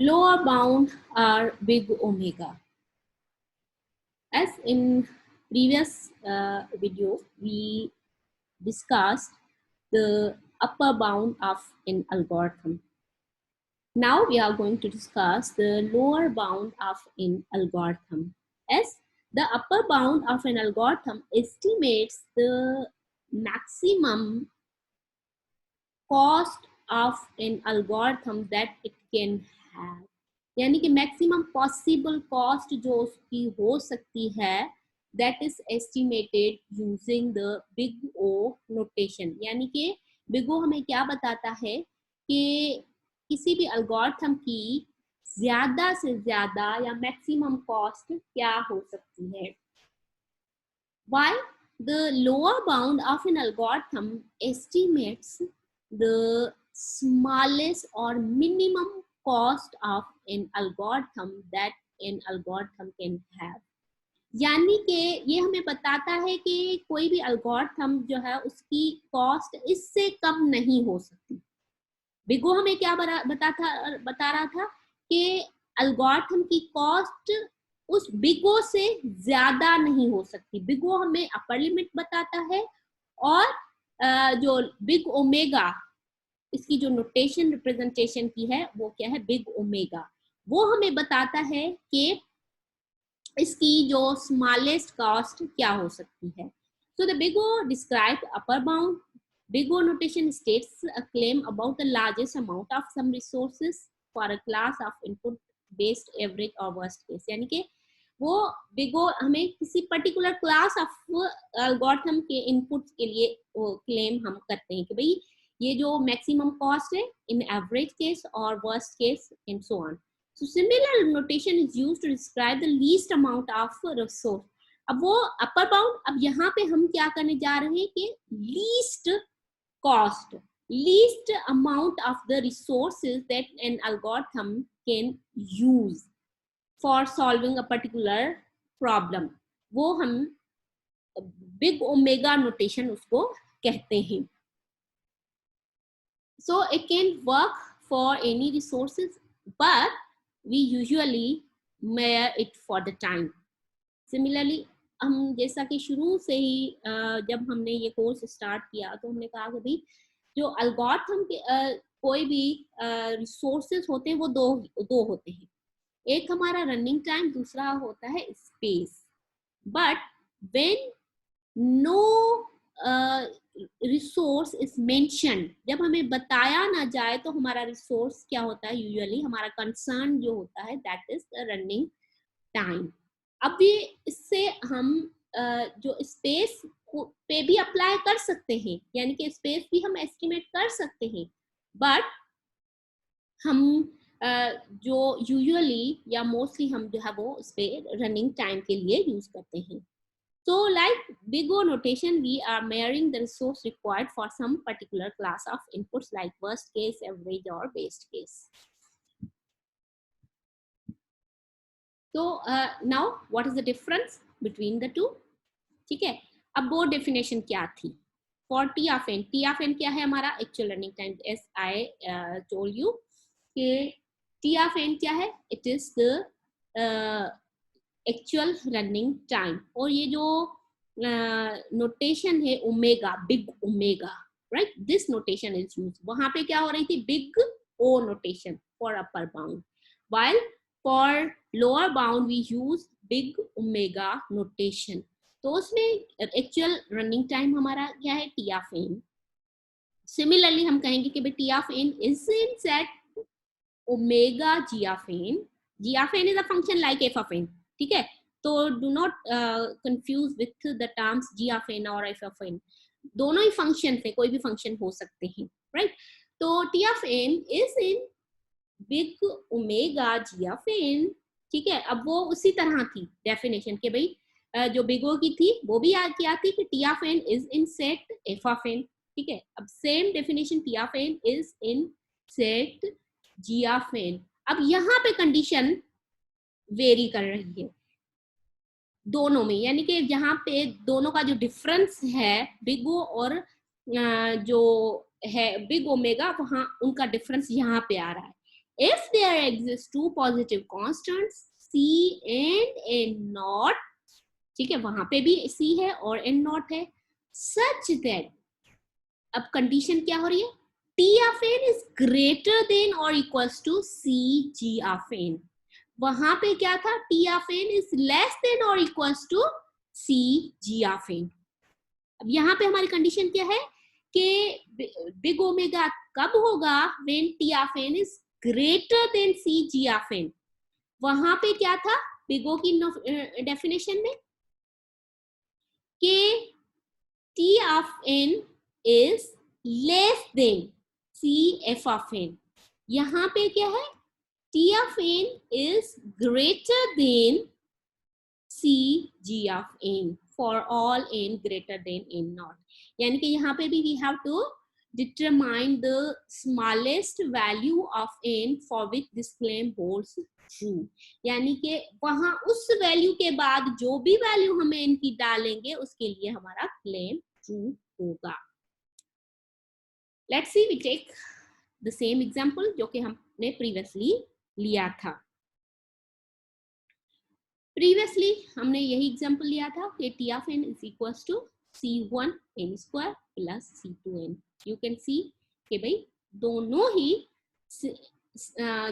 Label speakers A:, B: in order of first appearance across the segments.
A: lower bound are big omega. As in previous video, we discussed the upper bound of an algorithm. Now we are going to discuss the lower bound of an algorithm. As the upper bound of an algorithm estimates the maximum cost of an algorithm that it can have. यानी कि maximum possible cost जो उसकी हो सकती है that is estimated using the big O notation. यानी कि big O हमें क्या बताता है कि किसी भी एल्गोरिथम की ज्यादा से ज्यादा या मैक्सिमम कॉस्ट क्या हो सकती है। While the lower bound of an algorithm estimates the smallest or minimum cost of an algorithm that an algorithm can have। यानी कि ये हमें बताता है कि कोई भी algorithm जो है उसकी कॉस्ट इससे कम नहीं हो सकती। बिगो हमें क्या बता रहा था कि algorithm की कॉस्ट उस बिगो से ज्यादा नहीं हो सकती। बिगो हमें अपर लिमिट बताता है और जो बिग ओमेगा इसकी जो नोटेशन रिप्रेजेंटेशन की है वो क्या है, बिग ओमेगा, वो हमें बताता है कि इसकी जो स्मॉलेस्ट कॉस्ट क्या हो सकती है। So the big O describe upper bound. Big O notation states a claim about the largest amount of some resources for a class of input based average और वर्स्ट केस। यानी कि वो big O हमें किसी particular class of algorithm के inputs के लिए वो क्लेम हम करते हैं कि भाई ये जो मैक्सिमम कॉस्ट है इन एवरेज केस और worst case and so on. So similar notation is used to describe the least amount of resource. अब वो अपर बाउंड, अब यहाँ पे हम क्या करने जा रहे हैं कि least cost, least amount of the resources that an algorithm can use for solving a particular problem, वो हम बिग ओमेगा नोटेशन उसको कहते हैं। So it can work for any resources but we usually measure it for the time. Similarly हम जैसा कि शुरू से ही जब हमने ये कोर्स स्टार्ट किया तो हमने कहा कि भाई जो एल्गोरिथम के कोई भी रिसोर्सेज होते हैं वो दो होते हैं। एक हमारा रनिंग टाइम, दूसरा होता है space. But when no resource is mention, जब हमें बताया ना जाए तो हमारा रिसोर्स क्या होता है, यूजुअली हमारा कंसर्न जो होता है that is the running time. अब ये इससे हम जो स्पेस पे भी अप्लाई कर सकते हैं, यानी कि स्पेस भी हम एस्टिमेट कर सकते हैं, बट हम जो यूजुअली या मोस्टली हम जो है वो उस पे रनिंग टाइम के लिए यूज करते हैं। So like big O notation, we are measuring the resource required for some particular class of inputs like worst case, average or best case. So now what is the difference between the two? ठीक है, अब वो definition क्या थी for T of n. T of n क्या है हमारा, actual running time. As I told you कि टी ऑफ एन क्या है, it is the actual running time. और ये जो नोटेशन है omega, big omega, right, this notation is use. वहां पे क्या हो रही थी, big O notation for upper bound, while for lower bound we use big omega notation। तो उसमें एक्चुअल रनिंग टाइम हमारा क्या है, टी ऑफ एन। सिमिलरली हम कहेंगे कि T of n is in set omega G of n. G of n is a function like F of N, ठीक है। तो do not confuse with the terms G of n और F of n, दोनों ही function थे, कोई भी function हो सकते हैं, राइट। तो T of n is in big omega G of N, ठीक है। अब वो उसी तरह थी डेफिनेशन के भाई जो बिग ओ की थी वो भी क्या थी कि T of n is in set F of N, ठीक है। अब same definition T of n is in set G of n. अब यहाँ पे कंडीशन वेरी कर रही है दोनों में, यानी कि जहाँ पे दोनों का जो डिफरेंस है बिग ओ और जो है बिग ओमेगा, वहाँ उनका डिफरेंस यहाँ पे आ रहा है। if there exist two positive constants c and n naught, ठीक है, वहां पे भी c है और n naught है, such that, अब कंडीशन क्या हो रही है, t of n is greater than or equals to c g of n, वहां पे क्या था, t of n is less than or equals to c g of n। अब यहाँ पे हमारी कंडीशन क्या है कि बिग ओमेगा कब होगा, when t of n is greater than c g of n, वहां पे क्या था बिग ओ की डेफिनेशन में कि t of n is less than c f of n, यहाँ पे क्या है, t of n is greater than c g of n for all n greater than n naught, यानी कि यहाँ पे भी we have to determine the smallest value of n for which this claim holds true, यानी कि वहां उस value के बाद जो भी वैल्यू हमें n की डालेंगे उसके लिए हमारा क्लेम ट्रू होगा। Let's see, we take the same example जो कि हमने प्रीवियसली लिया था। प्रीवियसली हमने यही एग्जांपल लिया था कि t of n is equals to c1 n square plus c2 n। You can see कि भाई दोनों ही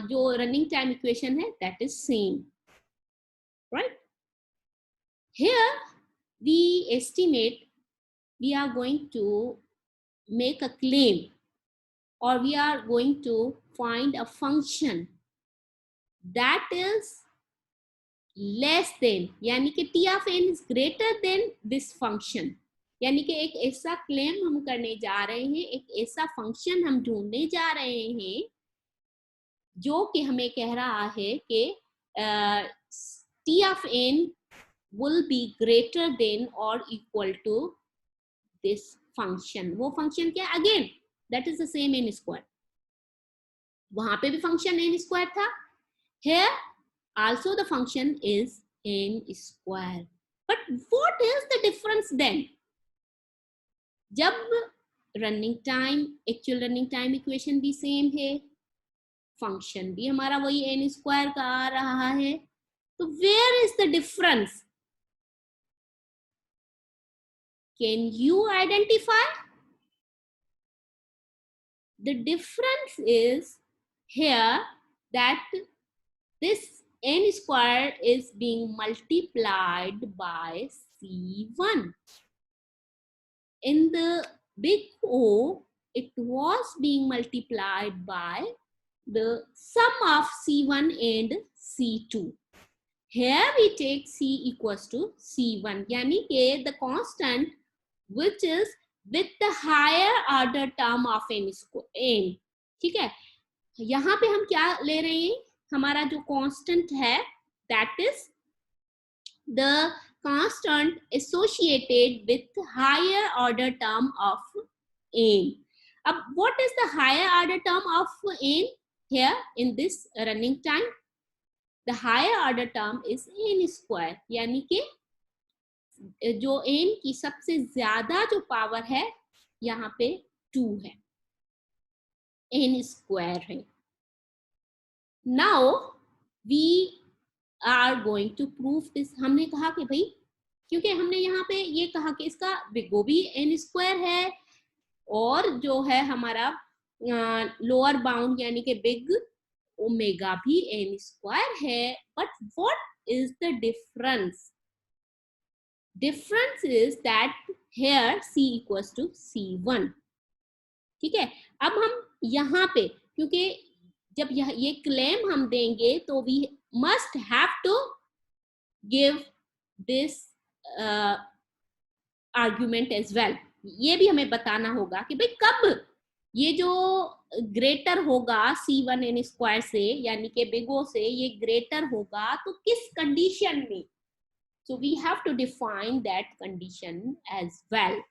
A: जो रनिंग टाइम इक्वेशन है that is same, right. Here we estimate we are going to make a claim or we are going to find a function that is less than, यानी कि t of n is greater than this function, यानी कि एक ऐसा claim हम करने जा रहे हैं, एक ऐसा फंक्शन हम ढूंढने जा रहे हैं जो कि हमें कह रहा है कि t of n will be greater than or equal to this function। वो फंक्शन क्या, again that is the same n square, वहां पे भी फंक्शन n स्क्वायर था, here also the function is n square, but what is the difference then, जब running time, actual running time equation भी same है, function भी हमारा वही n स्क्वायर का आ रहा है, तो where is the difference, can you identify? The difference is here that this n square is being multiplied by c1. In the big O, it was being multiplied by the sum of c1 and c2. Here we take c equals to c1, यानी कि the constant which is with the higher order term of n square, ठीक है। यहाँ पे हम क्या ले रहे हैं, हमारा जो कांस्टेंट है that is the constant associated with higher order term of n। अब what is the higher order term of n here in this running time, the higher order term is n square, यानी कि जो n की सबसे ज्यादा जो power है यहाँ पे 2 है, n स्क्वायर है। Now we are going to prove this। हमने कहा कि भाई क्योंकि हमने यहाँ पे ये कहा कि इसका बिग ओ भी n स्क्वायर है और जो है हमारा लोअर बाउंड यानी कि बिग ओमेगा भी n स्क्वायर है, but what is the difference, difference is that here c equals to c1, ठीक है। अब हम यहाँ पे क्योंकि जब ये क्लेम हम देंगे तो we must have to give this argument as well, ये भी हमें बताना होगा कि भाई कब ये जो ग्रेटर होगा c1 n स्क्वायर से, यानी कि बिग ओ से ये ग्रेटर होगा तो किस कंडीशन में, so we have to define that condition as well.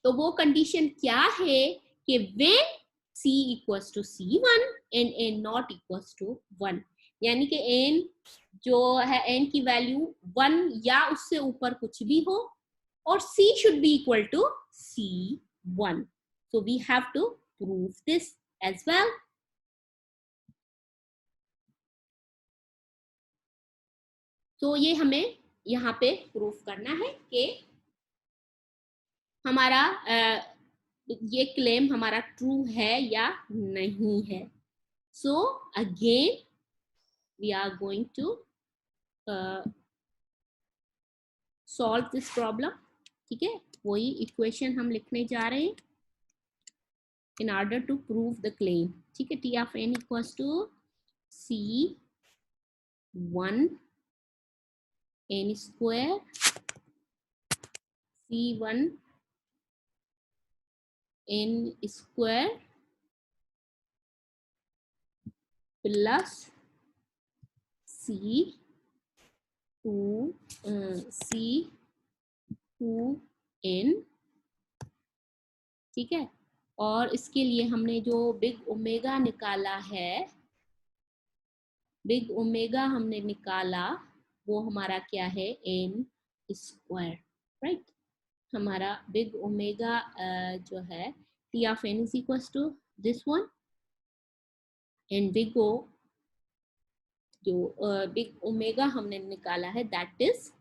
A: तो वो कंडीशन क्या है कि when c equals to c1 and n not equals to 1, यानी कि n जो है n की वैल्यू 1 या उससे ऊपर कुछ भी हो और c should be equal to c1, so we have to prove this as well। तो ये हमें यहाँ पे प्रूफ करना है कि हमारा ये क्लेम हमारा ट्रू है या नहीं है. So again we are going to solve this problem. ठीक है, वही इक्वेशन हम लिखने जा रहे हैं in order to prove the claim. ठीक है, T of n equals to C1 n square C1 n square plus C2n. ठीक है, और इसके लिए हमने जो बिग ओमेगा निकाला है, बिग ओमेगा हमने निकाला, वो हमारा क्या है, n स्क्वायर. राइट, हमारा बिग ओमेगा जो है T of n is equals to this one, and big O जो बिग ओमेगा हमने निकाला है that is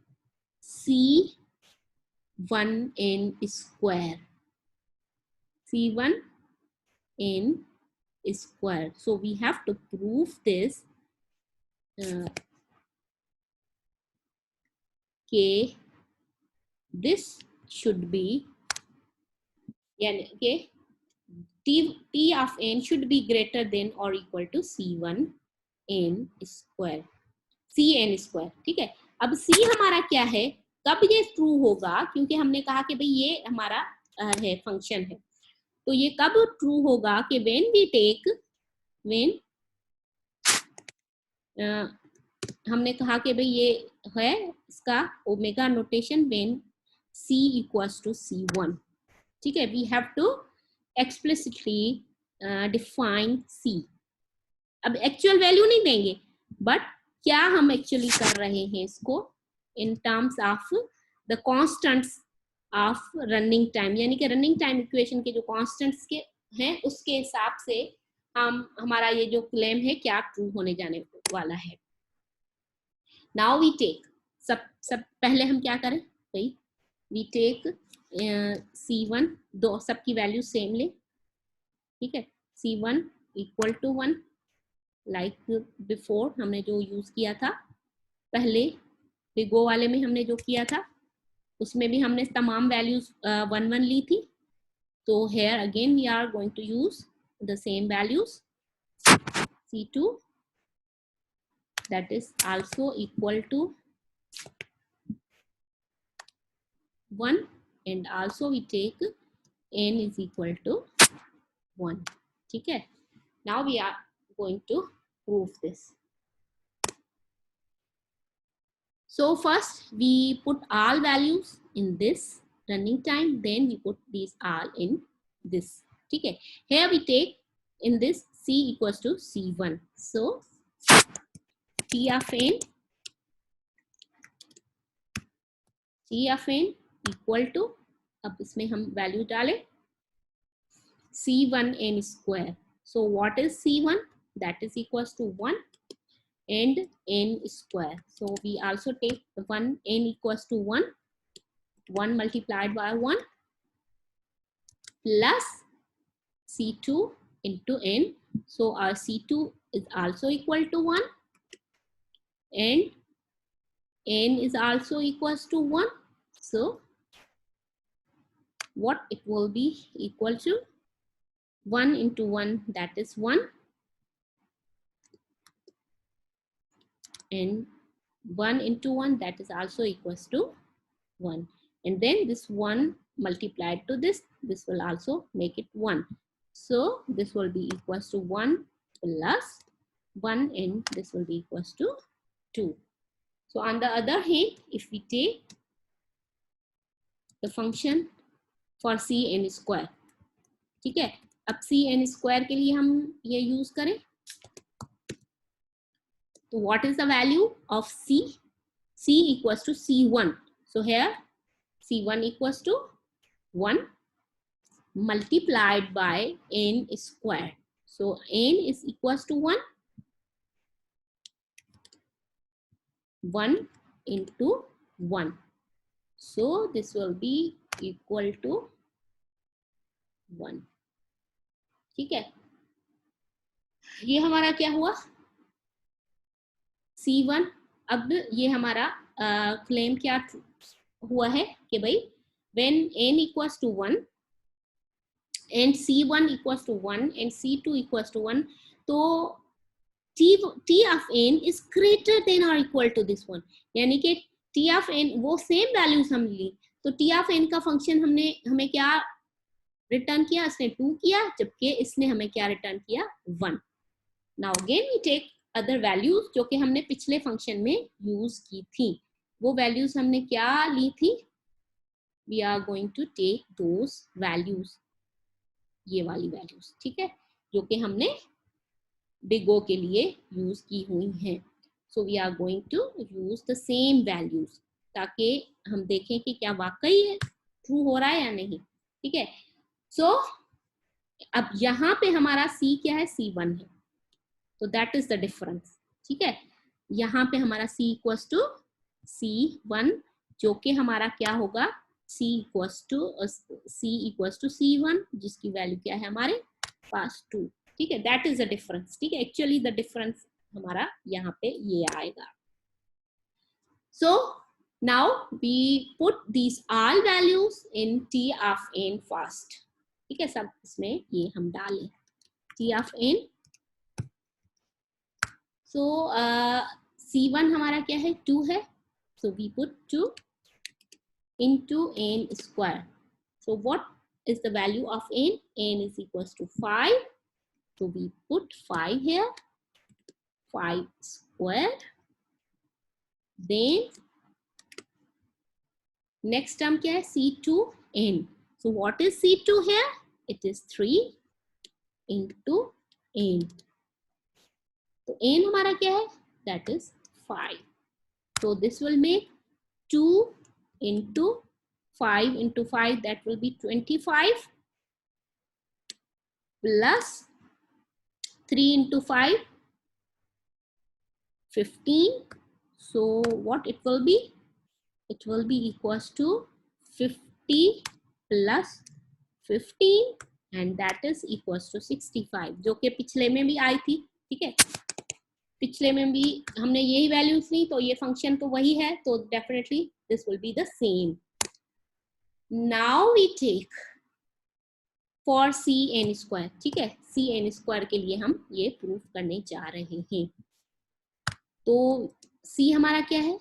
A: C1n square. C1n square. So we have to prove this this should be यानी T of n should be greater than or equal to C1n square. Cn square. ठीक है, अब C हमारा क्या है, कब ये ट्रू होगा, क्योंकि हमने कहा कि भाई ये हमारा है फंक्शन है, तो ये कब ट्रू होगा कि when we take हमने कहा कि भाई ये है इसका omega notation when C equals to C1. ठीक है, we have to explicitly define C. अब एक्चुअल वैल्यू नहीं देंगे, बट क्या हम एक्चुअली कर रहे हैं इसको in terms of the constants of running time, यानी कि रनिंग टाइम इक्वेशन के जो कॉन्स्टेंट्स के हैं उसके हिसाब से हम हमारा ये जो क्लेम है क्या ट्रू होने जाने वाला है. नाउ वी टेक सब पहले हम क्या करें भाई, वी टेक C1, दो सबकी वैल्यू सेम ले. ठीक है, C1 equal to 1 like before हमने जो यूज किया था पहले बिगो वाले में, हमने जो किया था उसमें भी हमने तमाम वैल्यूज 1 1 ली थी. तो here again we are going to use the same values. C2 that is also equal to 1 and also we take n is equal to 1. ठीक है, now we are going to prove this. So first we put all values in this running time, then we put these all in this. ठीक है, here we take in this C equals to C1. So T of n equal to, अब इसमें हम value डालें C1n square. So what is C1? That is equals to 1 and n square. So we also take the 1 n equals to 1 multiplied by 1 plus C2 into n. So our C2 is also equal to 1 and n is also equals to 1. So what it will be equal to 1 into 1, that is 1, and 1 into 1, that is also equals to 1, and then this 1 multiplied to this will also make it 1. So this will be equals to 1 plus 1 and this will be equals to 2. So on the other hand, if we take the function for Cn square, ठीक है, अब Cn square के लिए हम ये use करें, तो what is the value of C? C equals to C1. So here C1 equals to 1 multiplied by n square. So n is equals to 1 into 1. So this will be equal to 1. ठीक है, ये हमारा क्या हुआ C1. अब ये हमारा claim क्या हुआ है कि भाई when n equals to 1 and C1 equals to 1 and C2 equals to 1, तो t of n is greater than or equal to this one. यानी कि t of n वो सेम वैल्यूज हम ली, तो t of n का function हमें क्या return किया, इसने 2 किया, जबकि इसने हमें क्या रिटर्न किया 1. Now again we take other values जो कि हमने पिछले फंक्शन में यूज की थी. वो वैल्यूज हमने क्या ली थी, we are going to take those values, ये वाली वैल्यूज, ठीक है, जो कि हमने बिग ओ के लिए यूज की हुई हैं. So we are going to use the same values ताकि हम देखें कि क्या वाकई ट्रू हो रहा है या नहीं. ठीक है, सो अब यहाँ पे हमारा C क्या है, C1 है, तो दैट इज द डिफरेंस. ठीक है, यहाँ पे हमारा C इक्वल्स टू C1 जो कि हमारा क्या होगा C इक्वल्स टू C1 जिसकी वैल्यू क्या है हमारे पास 2. ठीक है, दैट इज द डिफरेंस. ठीक है, एक्चुअली द डिफरेंस हमारा यहाँ पे ये आएगा. So now we put these all values in T of n first. ठीक है, सब इसमें ये हम डालें T of n. So C1 हमारा क्या है 2 है, so we put 2 into n square. So what is the value of n? N is equals to 5, so we put 5 here, 5 square. Then next term क्या है C2n. So what is C2 here? It is 3 into n. तो n हमारा क्या है, that is 5. So this will make 2 into 5 into 5, that will be 25, plus 3 into 5, 15. So what it will be? It will be equals to 50 plus 15 and that is equals to 65, जो कि पिछले में भी आई थी. ठीक है, पिछले में भी हमने यही वैल्यूज ली, तो ये फंक्शन तो वही है, तो definitely this will be the same. Now we take for Cn square. ठीक है, Cn स्क्वायर के लिए हम ये प्रूफ करने जा रहे हैं. तो C हमारा क्या है,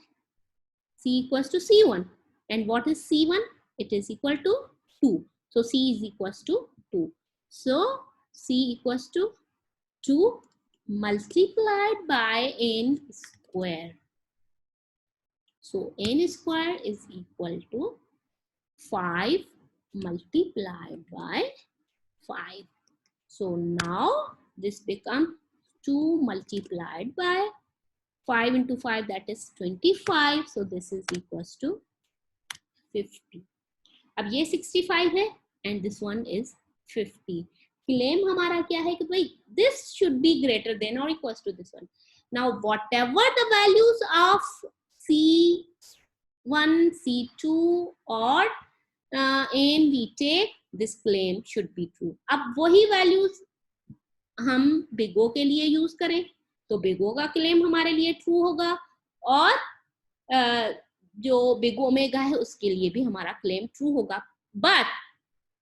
A: C equals to C1 and what is C1? It is equal to 2. So C is equals to 2. So C equals to 2 multiplied by n square. So n square is equal to 5 multiplied by 5. So now this becomes 2 multiplied by 5 into 5, that is 25. So this is equals to 50. अब ये 65 है and this one is 50. Claim हमारा क्या है कि भाई this should be greater than or equals to this one. Now whatever the values of C1, C2 or n we take, this claim should be true. अब वही values हम big ओ के लिए यूज करें तो बिग ओ का क्लेम हमारे लिए ट्रू होगा और जो बिग ओमेगा है उसके लिए भी हमारा क्लेम ट्रू होगा. But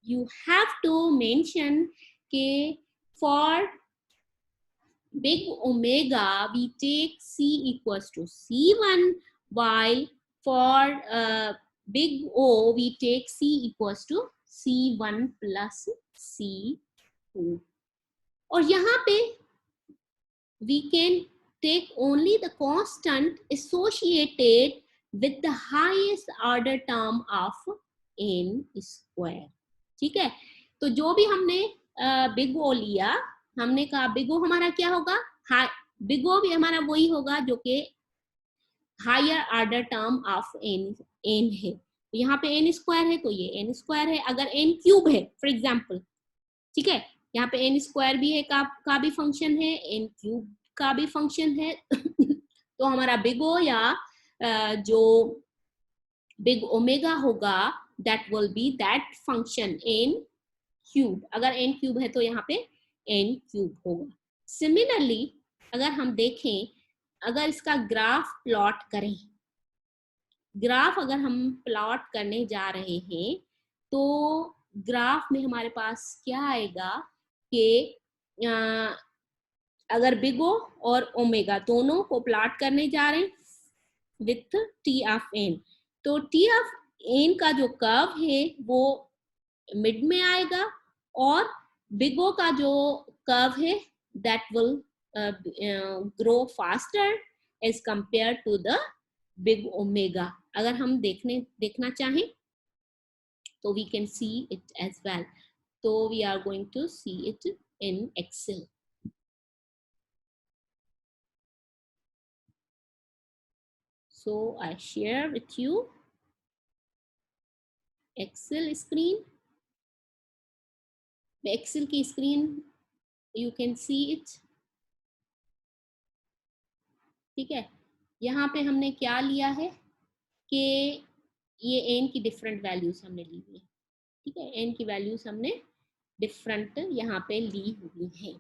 A: you have to mention के for big omega we take C equals to C1 while for big O we take C equals to C1 plus C2. और यहाँ पे we can take only the constant associated with the highest order term of n square. ठीक है, तो जो भी हमने big ओ लिया, हमने कहा बिग ओ हमारा क्या होगा, बिग ओ भी हमारा वही होगा जो कि higher order term of n है. तो यहाँ पे n स्क्वायर है तो ये n स्क्वायर है. अगर n क्यूब है फॉर एग्जाम्पल, ठीक है, यहाँ पे n स्क्वायर भी है का भी फंक्शन है, n क्यूब का भी फंक्शन है तो हमारा बिग ओ या जो बिग ओमेगा होगा that will be that function n cube. अगर n क्यूब है तो यहाँ पे n क्यूब होगा। सिमिलरली अगर हम देखें, अगर इसका ग्राफ प्लॉट करें, ग्राफ अगर हम प्लॉट करने जा रहे हैं तो ग्राफ में हमारे पास क्या आएगा कि अगर बिग ओ और ओमेगा दोनों को प्लॉट करने जा रहे हैं विथ टी ऑफ एन, तो टी ऑफ एन का जो कर्व है वो मिड में आएगा और बिग ओ का जो कर्व है that will grow faster as compare to the big omega. अगर हम देखना चाहें तो we can see it as well. So we are going to see it in Excel. So I share with you Excel screen. The Excel की screen you can see it. ठीक है, यहाँ पे हमने क्या लिया है कि ये n की डिफरेंट वैल्यूज हमने ली हुई है। ठीक है, n की वैल्यूज हमने डिफरेंट यहाँ पे ली हुई हैं,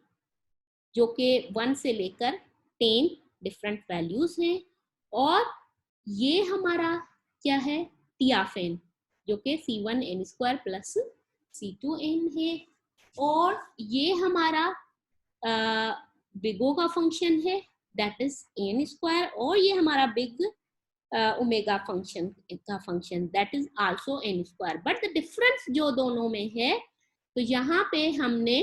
A: जो कि 1 से लेकर 10 डिफरेंट वैल्यूज हैं। और ये हमारा क्या है, टी ऑफ एन, जो कि C1n² प्लस C2n है। और ये हमारा बिग ओ का फंक्शन है दैट इज n², और ये हमारा बिग ओमेगा फंक्शन का function that is also n²। But the difference जो दोनों में है, तो यहाँ पे हमने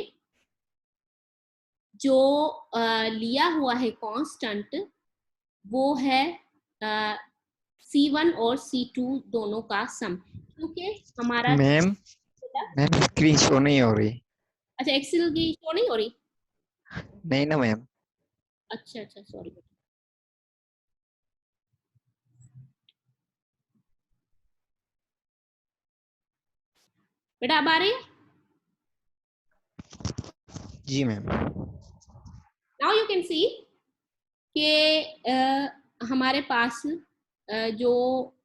A: जो लिया हुआ है कांस्टेंट वो है C1 और C2 दोनों का सम, क्योंकि हमारा
B: मैम स्क्रीन शो नहीं हो रही।
A: अच्छा, एक्सेल की शो नहीं हो रही?
B: नहीं ना मैम।
A: अच्छा अच्छा, सॉरी बेटा, अब आ रही है?
B: जी ma'am.
A: Now you can see कि हमारे पास जो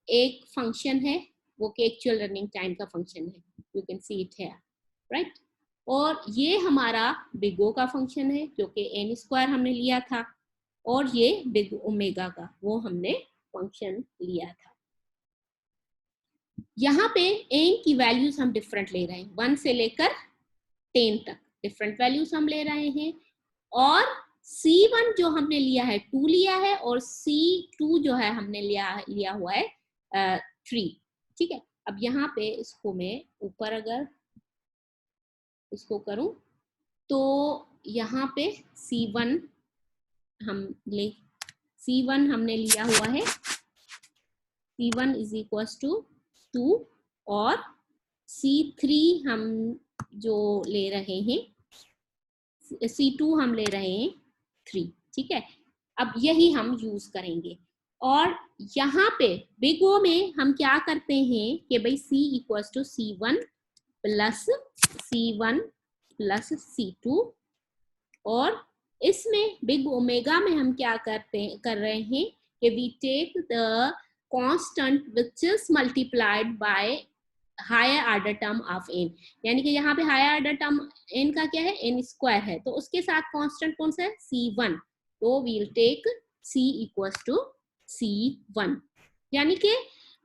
A: एक फंक्शन है वो कि एक्चुअल रनिंग टाइम का फंक्शन है, यू कैन सी इट है, राइट। और ये हमारा बिग ओ का फंक्शन है जो कि n² हमने लिया था, और ये बिग ओमेगा का वो हमने फंक्शन लिया था। यहाँ पे n की वैल्यूज हम डिफरेंट ले रहे हैं, 1 से लेकर 10 तक डिफरेंट वैल्यूज हम ले रहे हैं। और C1 जो हमने लिया है 2 लिया है, और C2 जो है हमने लिया हुआ है 3। ठीक है, अब यहाँ पे इसको मैं ऊपर अगर इसको करूं तो यहाँ पे C1 हमने लिया हुआ है, C1 इज इक्वल टू 2, और C3 हम जो ले रहे हैं, C2 हम ले रहे हैं 3। ठीक है, अब यही हम यूज करेंगे। और यहाँ पे बिग ओ में हम क्या करते हैं कि भाई C equal to C1 plus C1 plus C2, और इसमें बिग ओमेगा में हम क्या कर रहे हैं कि we take the constant which is multiplied by higher order term of n, यानी कि यहाँ पे हायर ऑर्डर टर्म n का क्या है, n² है, तो उसके साथ कांस्टेंट कौन सा है, C1, तो we'll take C equals to C1, यानी कि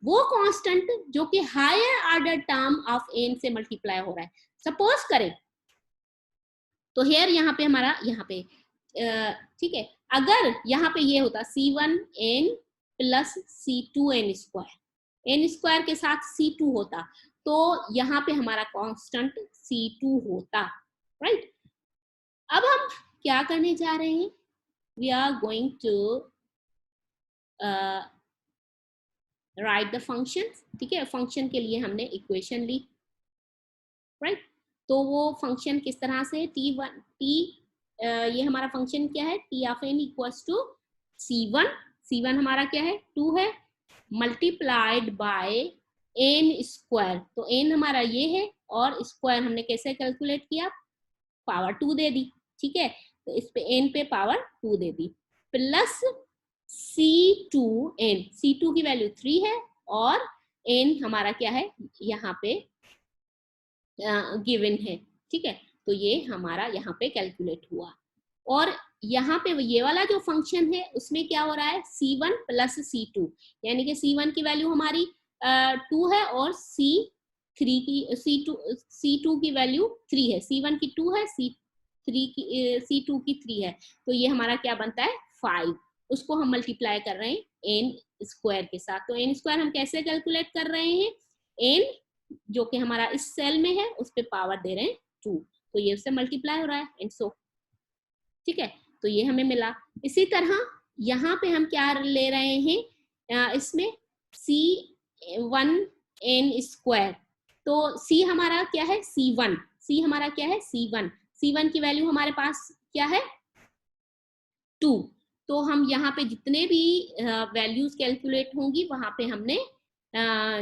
A: वो कांस्टेंट जो कि higher order term of n से मल्टीप्लाई हो रहा है। सपोज करें तो हेयर यहाँ पे हमारा यहाँ पे ठीक है, अगर यहाँ पे ये होता C1n प्लस C2n², n² के साथ C2 होता, तो यहाँ पे हमारा कांस्टेंट C2 होता, राइट। अब हम क्या करने जा रहे हैं, we are going to write the function. ठीक है, फंक्शन के लिए हमने इक्वेशन ली, राइट। तो वो फंक्शन किस तरह से ये हमारा फंक्शन क्या है, T of n equals to C1 हमारा क्या है 2 है, मल्टीप्लाइड बाय n², तो n हमारा ये है, और स्क्वायर हमने कैसे कैलकुलेट किया, पावर 2 दे दी। ठीक है, तो इस पे n पे पावर 2 दे दी, प्लस C2n, C2 की वैल्यू 3 है और n हमारा क्या है यहाँ पे गिवन है, ठीक है। तो ये हमारा यहाँ पे कैलकुलेट हुआ और यहाँ पे ये वाला जो फंक्शन है उसमें क्या हो रहा है C1 प्लस C2, यानी कि C1 की वैल्यू हमारी 2 है और C2 की वैल्यू 3 है। C1 की 2 है, C2 की 3 है, तो ये हमारा क्या बनता है 5। उसको हम मल्टीप्लाई कर रहे हैं n स्क्वायर के साथ। तो n स्क्वायर हम कैसे कैलकुलेट कर रहे हैं, n जो कि हमारा इस सेल में है उस पे पावर दे रहे हैं 2, तो ये उससे मल्टीप्लाई हो रहा है एंड सो, ठीक है। तो ये हमें मिला। इसी तरह यहाँ पे हम क्या ले रहे हैं इसमें C1n स्क्वायर, तो C हमारा क्या है C1, C हमारा क्या है C1 की वैल्यू हमारे पास क्या है 2। तो हम यहाँ पे जितने भी वैल्यूज कैलकुलेट होंगी वहां पे हमने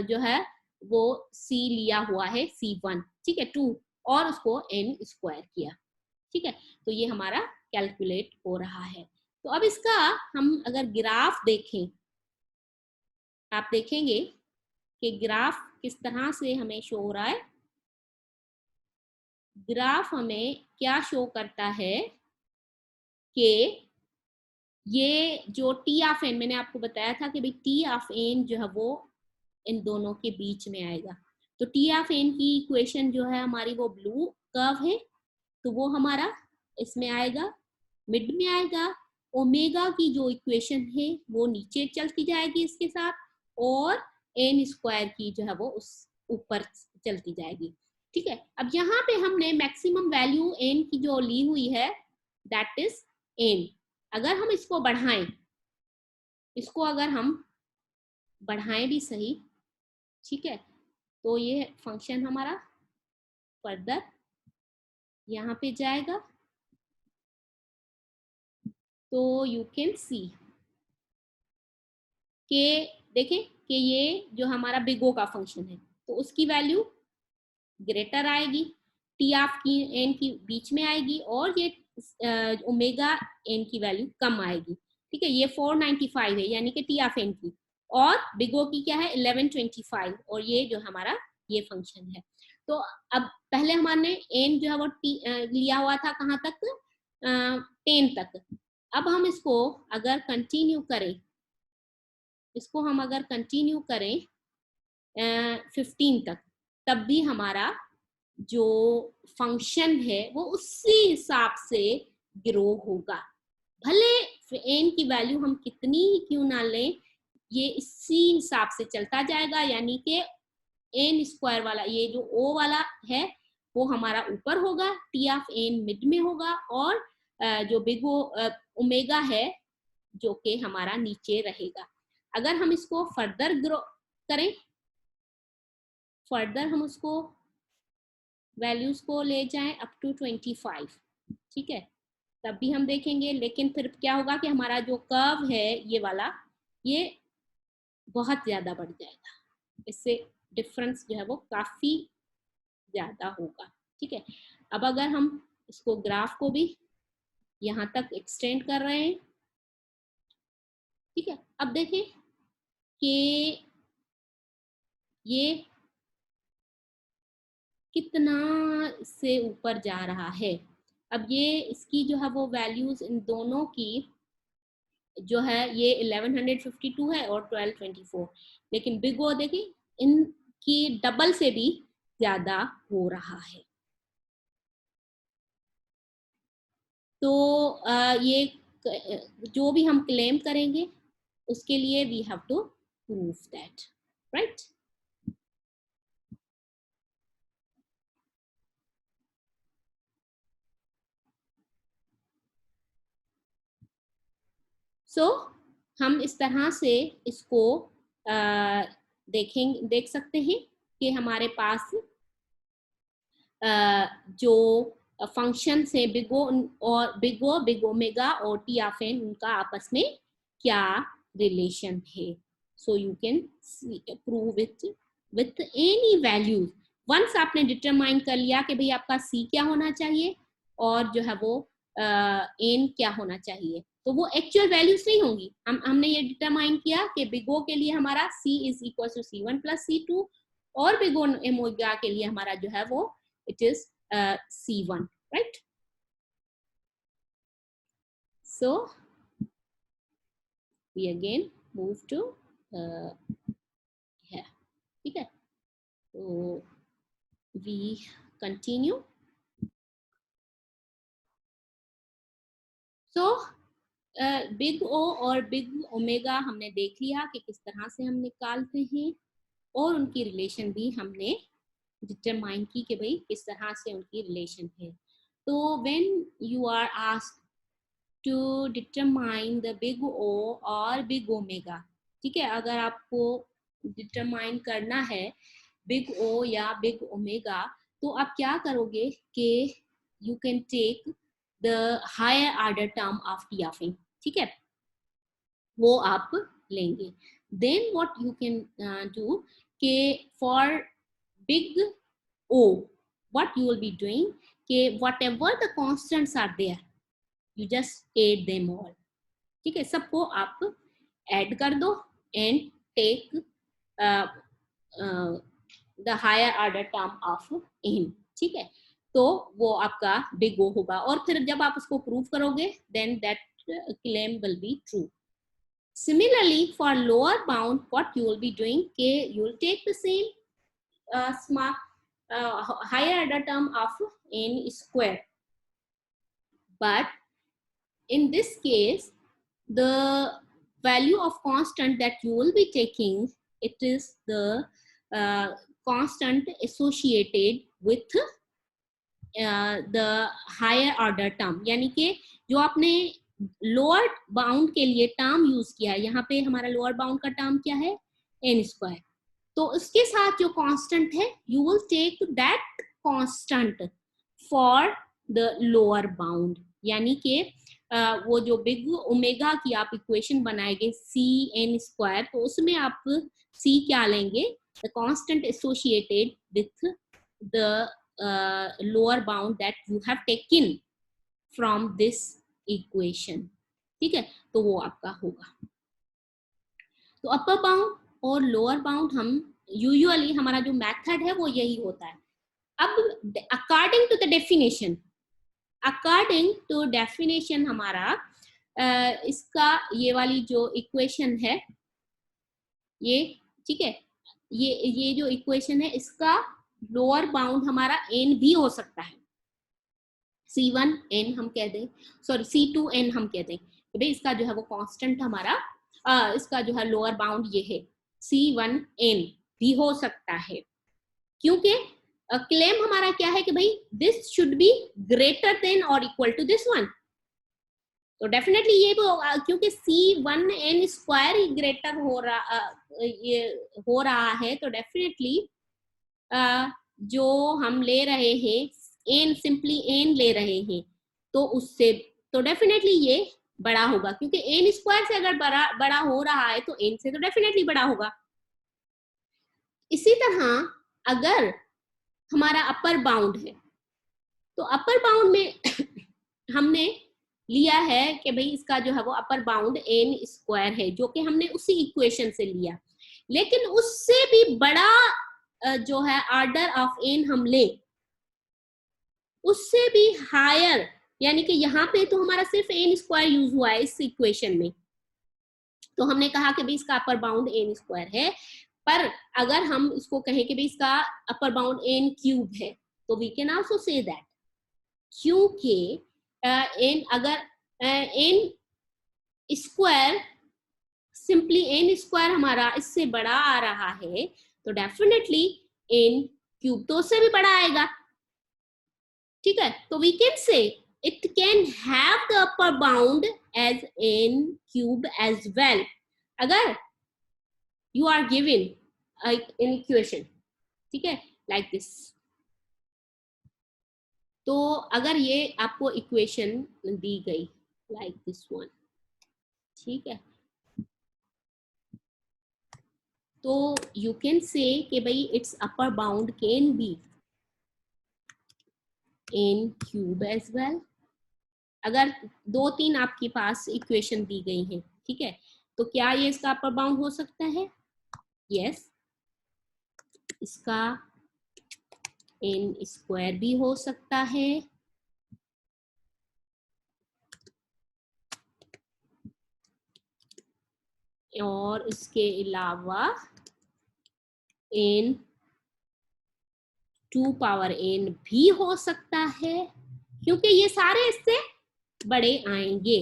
A: जो है वो C लिया हुआ है C1, ठीक है 2, और उसको n स्क्वायर किया, ठीक है। तो ये हमारा कैलकुलेट हो रहा है। तो अब इसका हम अगर ग्राफ देखें, आप देखेंगे कि ग्राफ किस तरह से हमें शो हो रहा है। ग्राफ हमें क्या शो करता है कि ये जो टी ऑफ एन, मैंने आपको बताया था कि भाई टी ऑफ एन जो है वो इन दोनों के बीच में आएगा। तो टी ऑफ एन की इक्वेशन जो है हमारी वो ब्लू कर्व है, तो वो हमारा इसमें आएगा, मिड में आएगा। ओमेगा की जो इक्वेशन है वो नीचे चलती जाएगी इसके साथ, और एन स्क्वायर की जो है वो उस ऊपर चलती जाएगी, ठीक है। अब यहाँ पे हमने मैक्सिमम वैल्यू एन की जो ली हुई है दैट इज एन। अगर हम इसको बढ़ाएं, इसको अगर हम बढ़ाएं भी सही, ठीक है, तो ये फंक्शन हमारा फर्दर यहाँ पे जाएगा। तो यू कैन सी के देखें कि ये जो हमारा बिग ओ का फंक्शन है तो उसकी वैल्यू ग्रेटर आएगी, टी ऑफ की एन की बीच में आएगी, और ये ओमेगा एन की वैल्यू कम आएगी, ठीक है। ये 495 है यानी कि टी ऑफ एन की, और बिग ओ की क्या है 1125, और ये जो हमारा ये फंक्शन है। तो अब पहले हमारे एन जो है वो लिया हुआ था कहाँ तक 10 तक। अब हम इसको अगर कंटिन्यू करें, इसको हम अगर कंटिन्यू करें 15 तक, तब भी हमारा जो फंक्शन है वो उसी हिसाब से ग्रो होगा। भले एन की वैल्यू हम कितनी ही क्यों ना लें, ये इसी हिसाब से चलता जाएगा, यानी कि एन स्क्वायर वाला ये जो ओ वाला है वो हमारा ऊपर होगा, टी ऑफ एन मिड में होगा, और जो बिग ओमेगा है जो कि हमारा नीचे रहेगा। अगर हम इसको फर्दर ग्रो करें, फर्दर हम उसको वैल्यूज को ले जाएं अप टू 25, ठीक है, तब भी हम देखेंगे। लेकिन फिर क्या होगा कि हमारा जो कर्व है ये वाला ये बहुत ज्यादा बढ़ जाएगा, इससे डिफरेंस जो है वो काफी ज्यादा होगा, ठीक है। अब अगर हम इसको ग्राफ को भी यहाँ तक एक्सटेंड कर रहे हैं, ठीक है, अब देखें कि ये कितना से ऊपर जा रहा है। अब ये इसकी जो है वो वैल्यूज इन दोनों की जो है ये 1152 है और 1224, लेकिन बिग ओ देखिए इनकी डबल से भी ज्यादा हो रहा है। तो ये जो भी हम क्लेम करेंगे उसके लिए we have to prove that, right. So हम इस तरह से इसको देख सकते हैं कि हमारे पास जो फंक्शन है बिग ओमेगा और टी ऑफ एन, उनका आपस में क्या रिलेशन है। So you can prove it with any values. Once आपने डिटरमाइन कर लिया कि भाई आपका सी क्या होना चाहिए और जो है वो एन क्या होना चाहिए, तो वो एक्चुअल वैल्यूज नहीं होंगी। हमने ये डिटरमाइन किया कि बिग ओ के लिए हमारा c is equal to c1 plus c2 और बिग ओमेगा के लिए हमारा जो है वो it is c1, right. So we again move to here, ठीक है। तो we continue. So big O और बिग ओमेगा हमने देख लिया कि किस तरह से हम निकालते हैं और उनकी रिलेशन भी हमने डिटरमाइन की कि भाई किस तरह से उनकी रिलेशन है। तो when you are asked to determine the big O और बिग ओमेगा, ठीक है, अगर आपको डिटरमाइन करना है बिग ओ या बिग ओमेगा तो आप क्या करोगे कि you can take the higher order term of T of N, ठीक है, वो आप लेंगे। Then what you can do के for big O what you will be doing के whatever the constants are there you just add them all, ठीक है, सबको आप ऐड कर दो and take the higher order term of N, ठीक है, तो वो आपका बिग ओ होगा। और फिर जब आप उसको प्रूव करोगे then that claim will be true. Similarly, for lower bound, what you will be doing, you will take the same higher order term of n square, but in this case, the value of constant that you will be taking, it is the constant associated with the higher order term, यानी कि जो आपने lower bound के लिए term use किया है, यहाँ पे हमारा लोअर बाउंड का टर्म क्या है एन स्क्वायर, तो उसके साथ जो कांस्टेंट है you will take that constant for the lower bound, यानी कि वो जो बिग ओमेगा की आप इक्वेशन बनाएंगे सी एन स्क्वायर, तो उसमें आप सी क्या लेंगे, the constant associated with the lower bound that you have taken from this equation, ठीक है, तो वो आपका होगा। तो अपर बाउंड और लोअर बाउंड हम यूजुअली हमारा जो मेथड है वो यही होता है। अब according to the definition, according to definition हमारा इसका ये वाली जो इक्वेशन है ये, ठीक है, ये जो इक्वेशन है इसका लोअर बाउंड हमारा एन भी हो सकता है, C1 n हम कह दें, सॉरी C2 n हम कह दें, तो भाई इसका जो है वो कांस्टेंट हमारा इसका जो है लोअर बाउंड ये है C1 n भी हो सकता है, क्योंकि क्लेम हमारा क्या है कि भाई this should be greater than और इक्वल टू दिस वन, तो डेफिनेटली ये क्योंकि C1 n स्क्वायर ही ग्रेटर हो रहा है, तो डेफिनेटली जो हम ले रहे हैं एन, सिंपली एन ले रहे हैं, तो उससे तो डेफिनेटली ये बड़ा होगा, क्योंकि एन स्क्वायर से अगर बड़ा हो रहा है तो एन से तो डेफिनेटली बड़ा होगा। इसी तरह अगर हमारा अपर बाउंड है, तो अपर बाउंड में हमने लिया है कि भाई इसका जो है वो अपर बाउंड एन स्क्वायर है, जो कि हमने उसी इक्वेशन से लिया, लेकिन उससे भी बड़ा जो है ऑर्डर ऑफ एन हम ले, उससे भी हायर, यानी कि यहाँ पे तो हमारा सिर्फ एन स्क्वायर यूज हुआ है इस इक्वेशन में, तो हमने कहा कि भाई इसका अपर बाउंड एन स्क्वायर है, पर अगर हम इसको कहें कि भाई इसका अपर बाउंड एन क्यूब है, तो we can also say that, क्योंकि एन अगर n square simply n square हमारा इससे बड़ा आ रहा है, तो डेफिनेटली एन क्यूब तो उससे भी बड़ा आएगा, ठीक है, तो we can say it can have the upper bound as N cube as well, अगर you are given an equation, ठीक है, लाइक दिस, तो अगर ये आपको इक्वेशन दी गई लाइक दिस वन, ठीक है, तो यू कैन से कि भाई its upper bound can be n cube as well, अगर 2-3 आपके पास इक्वेशन दी गई हैं, ठीक है, तो क्या ये इसका अपर बाउंड हो सकता है? यस, इसका n स्क्वायर भी हो सकता है, और इसके अलावा n 2 पावर n भी हो सकता है, क्योंकि ये सारे इससे बड़े आएंगे,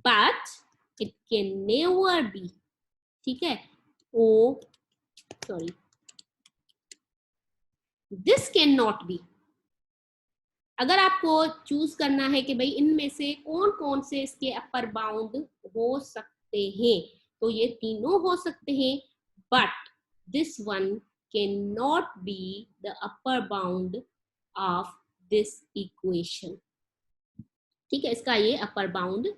A: but it can never be, ठीक है, oh sorry, this can not be. अगर आपको चूज करना है कि भाई इनमें से कौन कौन से इसके अपर बाउंड हो सकते हैं, तो ये तीनों हो सकते हैं, but this one can not be the upper bound of this equation, ठीक है, इसका ये अपर बाउंड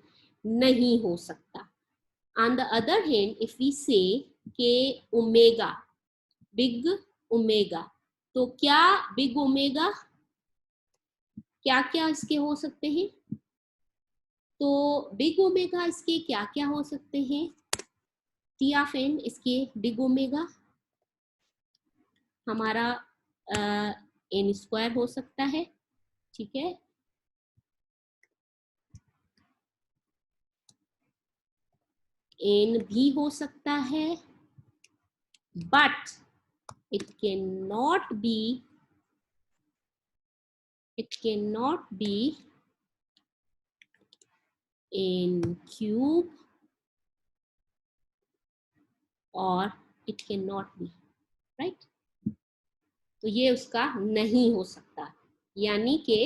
A: नहीं हो सकता। On the other hand if we say के ओमेगा, बिग ओमेगा, तो क्या बिग ओमेगा क्या क्या इसके हो सकते हैं? तो बिग ओमेगा इसके क्या क्या हो सकते हैं? टी ऑफ एन इसके बिग ओमेगा हमारा एन स्क्वायर हो सकता है, ठीक है, एन भी हो सकता है, but it can not B, it cannot be in cube or it cannot be, right? तो ये उसका नहीं हो सकता, यानी कि